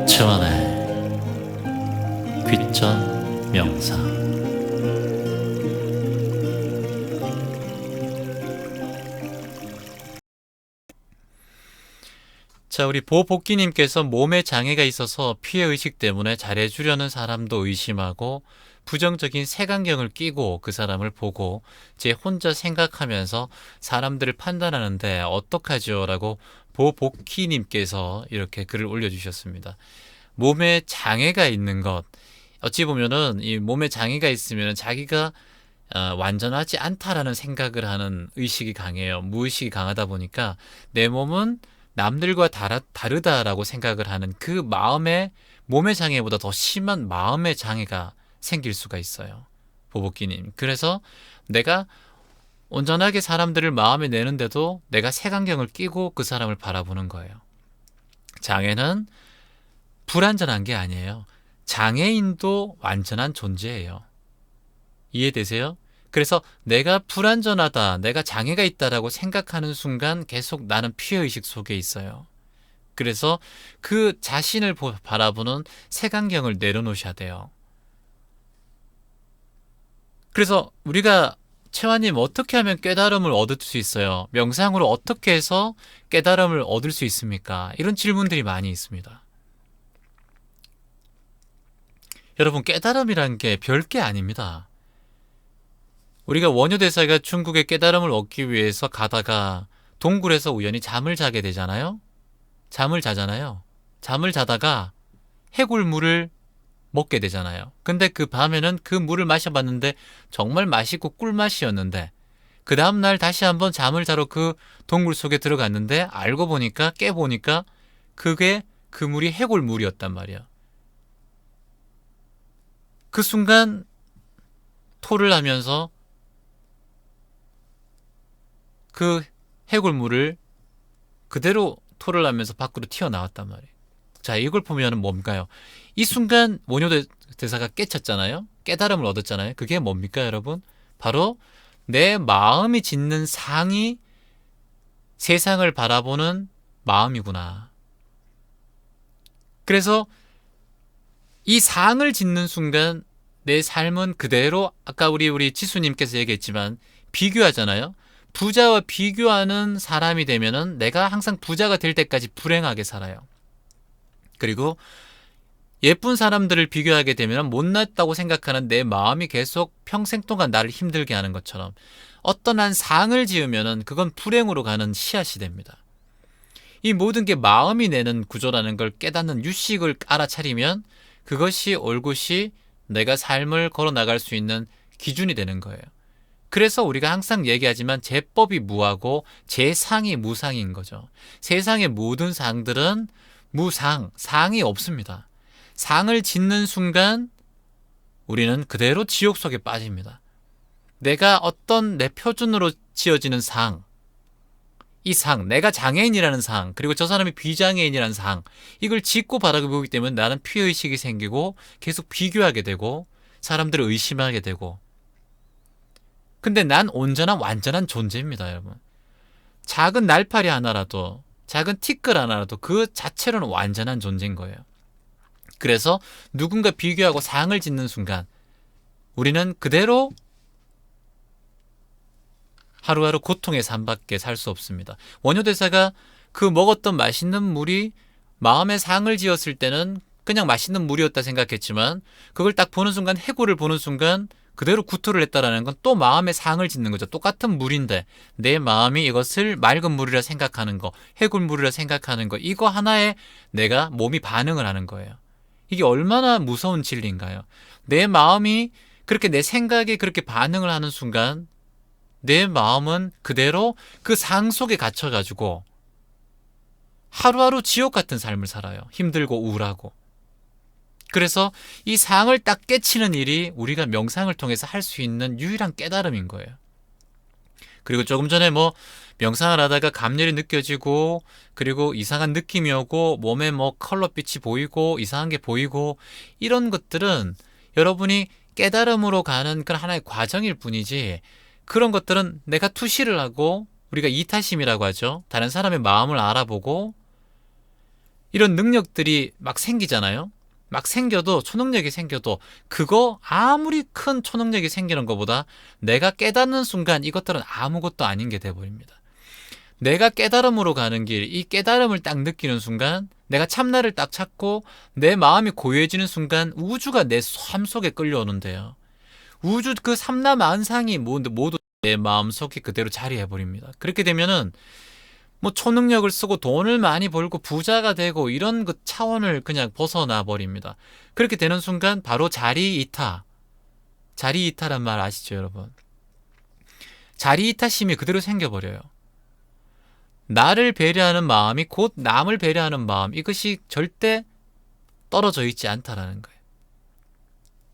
최원의 귀전 명상. 자, 우리 보복기님께서 몸에 장애가 있어서 피해의식 때문에 잘해주려는 사람도 의심하고 부정적인 색안경을 끼고 그 사람을 보고 제 혼자 생각하면서 사람들을 판단하는데 어떡하죠? 라고 보복기님께서 이렇게 글을 올려주셨습니다. 몸에 장애가 있는 것, 어찌 보면은 이 몸에 장애가 있으면 자기가 완전하지 않다라는 생각을 하는 의식이 강해요. 무의식이 강하다 보니까 내 몸은 남들과 다르다라고 생각을 하는 그 몸의 장애보다 더 심한 마음의 장애가 생길 수가 있어요. 보복기님. 그래서 내가 온전하게 사람들을 마음에 내는데도 내가 색안경을 끼고 그 사람을 바라보는 거예요. 장애는 불완전한 게 아니에요. 장애인도 완전한 존재예요. 이해되세요? 그래서 내가 불완전하다, 내가 장애가 있다라고 생각하는 순간 계속 나는 피해의식 속에 있어요. 그래서 그 자신을 바라보는 색안경을 내려놓으셔야 돼요. 그래서 우리가 채화님 어떻게 하면 깨달음을 얻을 수 있어요? 명상으로 어떻게 해서 깨달음을 얻을 수 있습니까? 이런 질문들이 많이 있습니다. 여러분, 깨달음이란 게 별게 아닙니다. 우리가 원효대사가 중국의 깨달음을 얻기 위해서 가다가 동굴에서 우연히 잠을 자게 되잖아요. 잠을 자잖아요. 잠을 자다가 해골물을 먹게 되잖아요. 근데 그 밤에는 그 물을 마셔봤는데 정말 맛있고 꿀맛이었는데 그 다음날 다시 한번 잠을 자러 그 동굴 속에 들어갔는데 알고 보니까 깨보니까 그게 그 물이 해골물이었단 말이야. 그 순간 토를 하면서 그 해골물을 그대로 토를 하면서 밖으로 튀어나왔단 말이에요. 자, 이걸 보면 뭔가요? 이 순간 원효대사가 깨쳤잖아요. 깨달음을 얻었잖아요. 그게 뭡니까, 여러분? 바로 내 마음이 짓는 상이 세상을 바라보는 마음이구나. 그래서 이 상을 짓는 순간 내 삶은 그대로 아까 우리 지수님께서 얘기했지만 비교하잖아요. 부자와 비교하는 사람이 되면은 내가 항상 부자가 될 때까지 불행하게 살아요. 그리고 예쁜 사람들을 비교하게 되면 못났다고 생각하는 내 마음이 계속 평생 동안 나를 힘들게 하는 것처럼 어떤 한 상을 지으면은 그건 불행으로 가는 씨앗이 됩니다. 이 모든 게 마음이 내는 구조라는 걸 깨닫는 유식을 알아차리면 그것이 올곧이 내가 삶을 걸어 나갈 수 있는 기준이 되는 거예요. 그래서 우리가 항상 얘기하지만 제법이 무하고 제상이 무상인 거죠. 세상의 모든 상들은 무상, 상이 없습니다. 상을 짓는 순간 우리는 그대로 지옥 속에 빠집니다. 내가 어떤 내 표준으로 지어지는 상, 이 상, 내가 장애인이라는 상, 그리고 저 사람이 비장애인이라는 상, 이걸 짓고 바라보기 때문에 나는 피해의식이 생기고 계속 비교하게 되고 사람들을 의심하게 되고. 근데 난 온전한 완전한 존재입니다, 여러분. 작은 날파리 하나라도, 작은 티끌 하나라도 그 자체로는 완전한 존재인 거예요. 그래서 누군가 비교하고 상을 짓는 순간 우리는 그대로 하루하루 고통의 삶밖에 살 수 없습니다. 원효대사가 그 먹었던 맛있는 물이 마음의 상을 지었을 때는 그냥 맛있는 물이었다 생각했지만 그걸 딱 보는 순간, 해골을 보는 순간 그대로 구토를 했다라는 건 또 마음의 상을 짓는 거죠. 똑같은 물인데 내 마음이 이것을 맑은 물이라 생각하는 거, 해골물이라 생각하는 거, 이거 하나에 내가 몸이 반응을 하는 거예요. 이게 얼마나 무서운 진리인가요? 내 마음이 그렇게, 내 생각이 그렇게 반응을 하는 순간 내 마음은 그대로 그 상 속에 갇혀가지고 하루하루 지옥 같은 삶을 살아요. 힘들고 우울하고. 그래서 이 상을 딱 깨치는 일이 우리가 명상을 통해서 할 수 있는 유일한 깨달음인 거예요. 그리고 조금 전에 명상을 하다가 감열이 느껴지고 그리고 이상한 느낌이 오고 몸에 컬러빛이 보이고 이상한 게 보이고 이런 것들은 여러분이 깨달음으로 가는 그런 하나의 과정일 뿐이지, 그런 것들은 내가 투시를 하고 우리가 이타심이라고 하죠. 다른 사람의 마음을 알아보고 이런 능력들이 막 생기잖아요. 막 생겨도, 초능력이 생겨도 그거 아무리 큰 초능력이 생기는 것보다 내가 깨닫는 순간 이것들은 아무것도 아닌 게 돼버립니다. 내가 깨달음으로 가는 길, 이 깨달음을 딱 느끼는 순간, 내가 참나를 딱 찾고 내 마음이 고요해지는 순간 우주가 내 삶 속에 끌려오는데요. 우주 그 삼라만상이 모두 내 마음 속에 그대로 자리해버립니다. 그렇게 되면은 뭐 초능력을 쓰고 돈을 많이 벌고 부자가 되고 이런 그 차원을 그냥 벗어나 버립니다. 그렇게 되는 순간 바로 자리이타. 자리이타란 말 아시죠, 여러분? 자리이타심이 그대로 생겨버려요. 나를 배려하는 마음이 곧 남을 배려하는 마음, 이것이 절대 떨어져 있지 않다라는 거예요.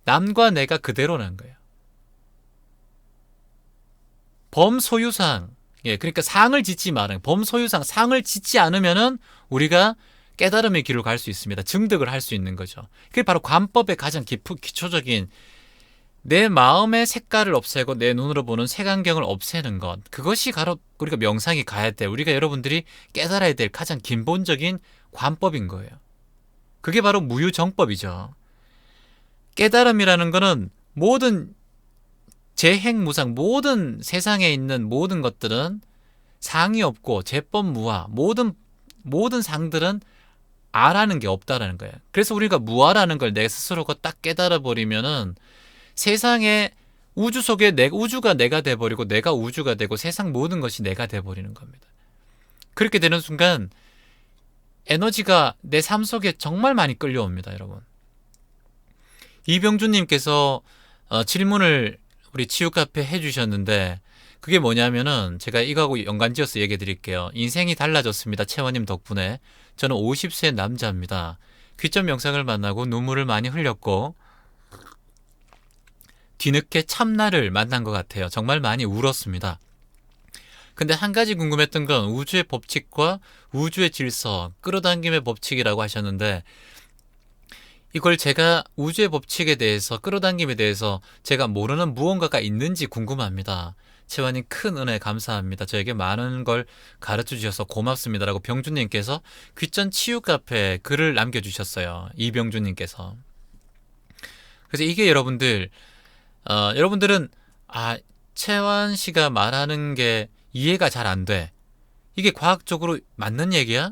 남과 내가 그대로라는 거예요. 범소유상, 그러니까 상을 짓지 말아요. 범소유상, 상을 짓지 않으면은 우리가 깨달음의 길로 갈 수 있습니다. 증득을 할 수 있는 거죠. 그게 바로 관법의 가장 기초적인, 내 마음의 색깔을 없애고 내 눈으로 보는 색안경을 없애는 것, 그것이 바로 우리가 명상이 가야 돼, 우리가 여러분들이 깨달아야 될 가장 근본적인 관법인 거예요. 그게 바로 무유정법이죠. 깨달음이라는 거는 모든 재행무상, 모든 세상에 있는 모든 것들은 상이 없고 재법무아, 모든 상들은 아라는 게 없다라는 거예요. 그래서 우리가 무아라는 걸 내 스스로가 딱 깨달아 버리면은 세상에, 우주 속에 우주가 내가 돼버리고 내가 우주가 되고 세상 모든 것이 내가 돼버리는 겁니다. 그렇게 되는 순간 에너지가 내 삶 속에 정말 많이 끌려옵니다, 여러분. 이병준님께서 질문을 우리 치유카페 해주셨는데, 그게 뭐냐면은 제가 이거하고 연관지어서 얘기해 드릴게요. 인생이 달라졌습니다, 채원님 덕분에. 저는 50세 남자입니다. 귀점 명상을 만나고 눈물을 많이 흘렸고 뒤늦게 참나를 만난 것 같아요. 정말 많이 울었습니다. 근데 한 가지 궁금했던 건 우주의 법칙과 우주의 질서, 끌어당김의 법칙이라고 하셨는데, 이걸 제가 우주의 법칙에 대해서, 끌어당김에 대해서 제가 모르는 무언가가 있는지 궁금합니다. 채원님 큰 은혜 감사합니다. 저에게 많은 걸 가르쳐 주셔서 고맙습니다라고 병준님께서 귀전 치유카페에 글을 남겨주셨어요. 이병준님께서. 그래서 이게 여러분들은 채원 씨가 말하는 게 이해가 잘 안 돼, 이게 과학적으로 맞는 얘기야?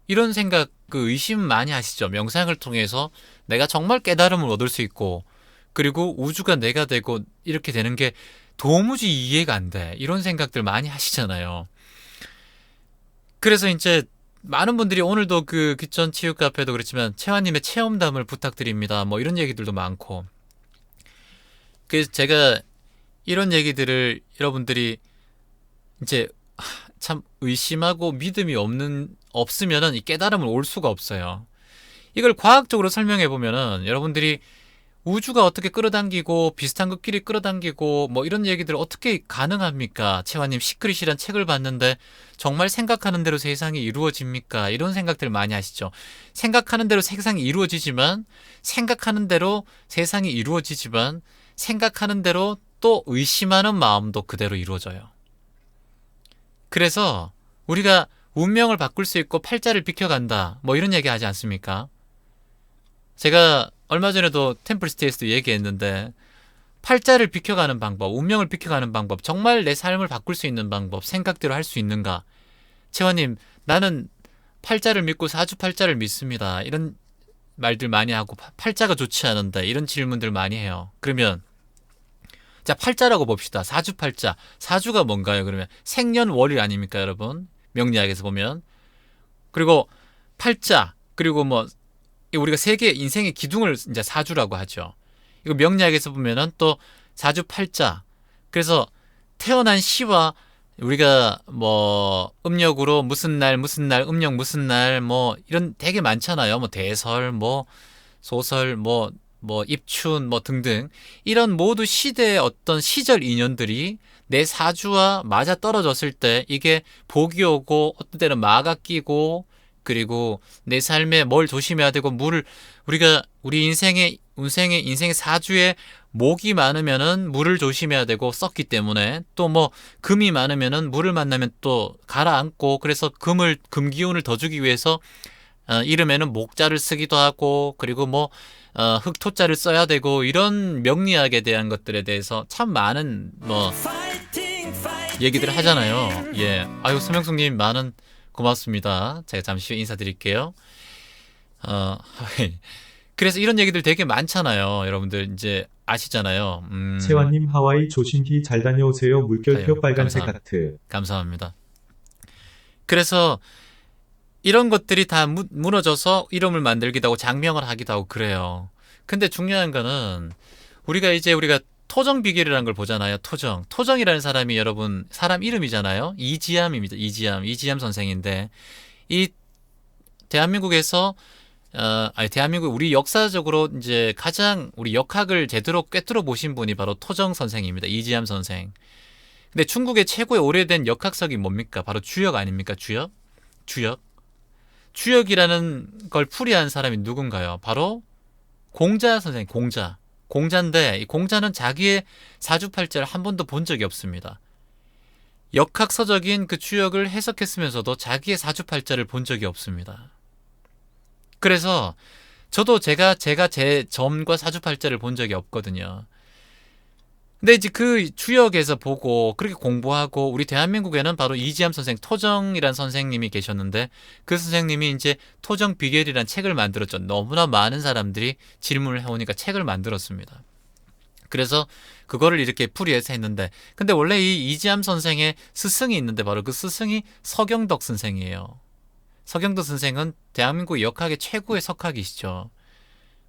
이런 생각, 그 의심 많이 하시죠. 명상을 통해서 내가 정말 깨달음을 얻을 수 있고, 그리고 우주가 내가 되고 이렇게 되는 게 도무지 이해가 안 돼, 이런 생각들 많이 하시잖아요. 그래서 이제 많은 분들이 오늘도 그 귀천 치유 카페도 그렇지만 채화님의 체험담을 부탁드립니다, 뭐 이런 얘기들도 많고, 그래서 제가 이런 얘기들을 여러분들이 이제 참 의심하고 믿음이 없으면은 이 깨달음을 올 수가 없어요. 이걸 과학적으로 설명해 보면은 여러분들이 우주가 어떻게 끌어당기고 비슷한 것끼리 끌어당기고 뭐 이런 얘기들 어떻게 가능합니까? 채화님 시크릿이란 책을 봤는데 정말 생각하는 대로 세상이 이루어집니까? 이런 생각들 많이 하시죠. 생각하는 대로 세상이 이루어지지만, 생각하는 대로 세상이 이루어지지만, 생각하는 대로 또 의심하는 마음도 그대로 이루어져요. 그래서 우리가 운명을 바꿀 수 있고 팔자를 비켜간다, 뭐 이런 얘기 하지 않습니까? 제가 얼마 전에도 템플스테이에서도 얘기했는데, 팔자를 비켜가는 방법, 운명을 비켜가는 방법, 정말 내 삶을 바꿀 수 있는 방법, 생각대로 할 수 있는가? 채화님, 나는 팔자를 믿고 사주팔자를 믿습니다, 이런 말들 많이 하고, 팔자가 좋지 않은데 이런 질문들 많이 해요. 그러면 자, 팔자라고 봅시다. 사주팔자. 사주가 뭔가요? 그러면 생년월일 아닙니까, 여러분? 명리학에서 보면. 그리고 팔자, 그리고 뭐 우리가 세계 인생의 기둥을 이제 사주라고 하죠. 이거 명리학에서 보면은 또 사주팔자. 그래서 태어난 시와 우리가 뭐 음력으로 무슨 날 음력 무슨 날 뭐 이런 되게 많잖아요. 뭐 대설, 뭐 소설, 뭐 입춘, 뭐 등등, 이런 모두 시대의 어떤 시절 인연들이 내 사주와 맞아 떨어졌을 때 이게 복이 오고, 어떤 때는 마가 끼고, 그리고 내 삶에 뭘 조심해야 되고, 우리가 우리 인생의 사주에 목이 많으면은 물을 조심해야 되고 썼기 때문에, 또 뭐 금이 많으면은 물을 만나면 또 가라앉고, 그래서 금 기운을 더 주기 위해서 이름에는 목자를 쓰기도 하고 그리고 뭐 흑토자를 써야 되고 이런 명리학에 대한 것들에 대해서 참 많은 뭐 얘기들을 하잖아요. 예, 아유 서명숙님 많은 고맙습니다. 제가 잠시 후에 인사드릴게요. 그래서 이런 얘기들 되게 많잖아요. 여러분들 이제 아시잖아요. 채화님 하와이 조심히 잘 다녀오세요. 물결표 빨간색 하트. 감사합니다. 그래서 이런 것들이 다 무너져서 이름을 만들기도 하고 장명을 하기도 하고 그래요. 근데 중요한 거는 우리가 토정 비결이라는 걸 보잖아요. 토정이라는 사람이 여러분 사람 이름이잖아요. 이지암입니다. 이지암 선생인데 이 대한민국에서 대한민국 우리 역사적으로 이제 가장 우리 역학을 제대로 꿰뚫어 보신 분이 바로 토정 선생입니다. 이지암 선생. 근데 중국의 최고의 오래된 역학석이 뭡니까? 바로 주역 아닙니까? 주역이라는 걸 풀이한 사람이 누군가요? 바로 공자 선생, 공자인데 이 공자는 자기의 사주팔자를 한 번도 본 적이 없습니다. 역학서적인 그 주역을 해석했으면서도 자기의 사주팔자를 본 적이 없습니다. 그래서 저도 제가 제 점과 사주팔자를 본 적이 없거든요. 근데 이제 그 주역에서 보고 그렇게 공부하고 우리 대한민국에는 바로 이지암 선생, 토정이란 선생님이 계셨는데 그 선생님이 이제 토정 비결이란 책을 만들었죠. 너무나 많은 사람들이 질문을 해오니까 책을 만들었습니다. 그래서 그거를 이렇게 풀이해서 했는데 근데 원래 이 이지암 선생의 스승이 있는데 바로 그 스승이 서경덕 선생이에요. 서경덕 선생은 대한민국 역학의 최고의 석학이시죠.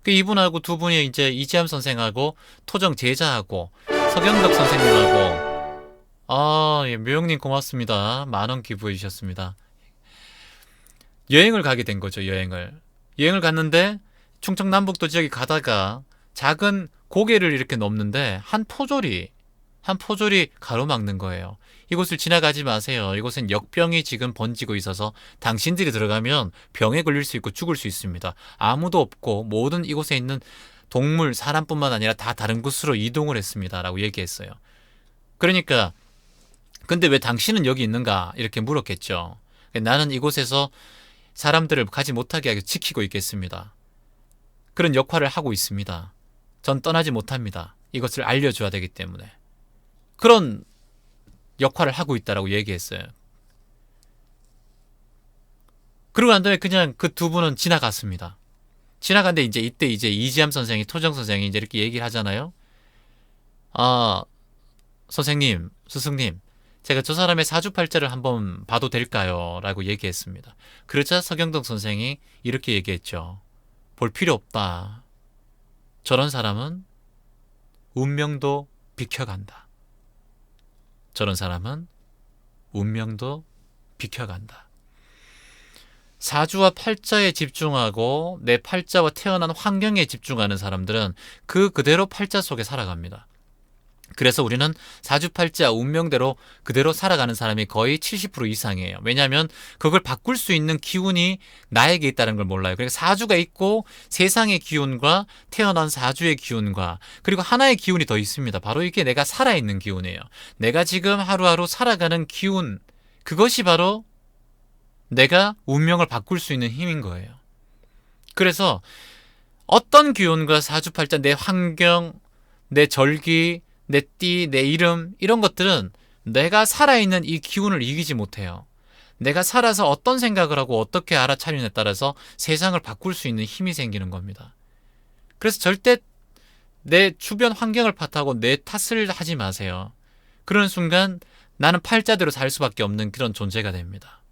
그 이분하고 두 분이 이제 이지암 선생하고 토정 제자하고 서경덕 선생님하고 예, 묘영님 고맙습니다. 10,000원 기부해 주셨습니다. 여행을 가게 된 거죠. 여행을 갔는데 충청남북도 지역에 가다가 작은 고개를 이렇게 넘는데 한 포졸이 가로막는 거예요. 이곳을 지나가지 마세요. 이곳은 역병이 지금 번지고 있어서 당신들이 들어가면 병에 걸릴 수 있고 죽을 수 있습니다. 아무도 없고 모든 이곳에 있는 동물, 사람뿐만 아니라 다 다른 곳으로 이동을 했습니다. 라고 얘기했어요. 그러니까 근데 왜 당신은 여기 있는가? 이렇게 물었겠죠. 나는 이곳에서 사람들을 가지 못하게 하게 지키고 있겠습니다. 그런 역할을 하고 있습니다. 전 떠나지 못합니다. 이것을 알려줘야 되기 때문에. 그런 역할을 하고 있다라고 얘기했어요. 그러고 난 다음에 그냥 그 두 분은 지나갔습니다. 지나갔는데 이때 이지암 선생이 토정 선생이 이제 이렇게 얘기를 하잖아요. 선생님, 스승님, 제가 저 사람의 사주팔자를 한번 봐도 될까요? 라고 얘기했습니다. 그러자 서경덕 선생이 이렇게 얘기했죠. 볼 필요 없다. 저런 사람은 운명도 비켜간다. 저런 사람은 운명도 비켜간다. 사주와 팔자에 집중하고 내 팔자와 태어난 환경에 집중하는 사람들은 그대로 팔자 속에 살아갑니다. 그래서 우리는 사주팔자 운명대로 그대로 살아가는 사람이 거의 70% 이상이에요. 왜냐하면 그걸 바꿀 수 있는 기운이 나에게 있다는 걸 몰라요. 그러니까 사주가 있고 세상의 기운과 태어난 사주의 기운과 그리고 하나의 기운이 더 있습니다. 바로 이게 내가 살아있는 기운이에요. 내가 지금 하루하루 살아가는 기운, 그것이 바로 내가 운명을 바꿀 수 있는 힘인 거예요. 그래서 어떤 기운과 사주팔자, 내 환경, 내 절기, 내 띠, 내 이름 이런 것들은 내가 살아있는 이 기운을 이기지 못해요. 내가 살아서 어떤 생각을 하고 어떻게 알아차리느냐에 따라서 세상을 바꿀 수 있는 힘이 생기는 겁니다. 그래서 절대 내 주변 환경을 탓하고 내 탓을 하지 마세요. 그런 순간 나는 팔자대로 살 수밖에 없는 그런 존재가 됩니다.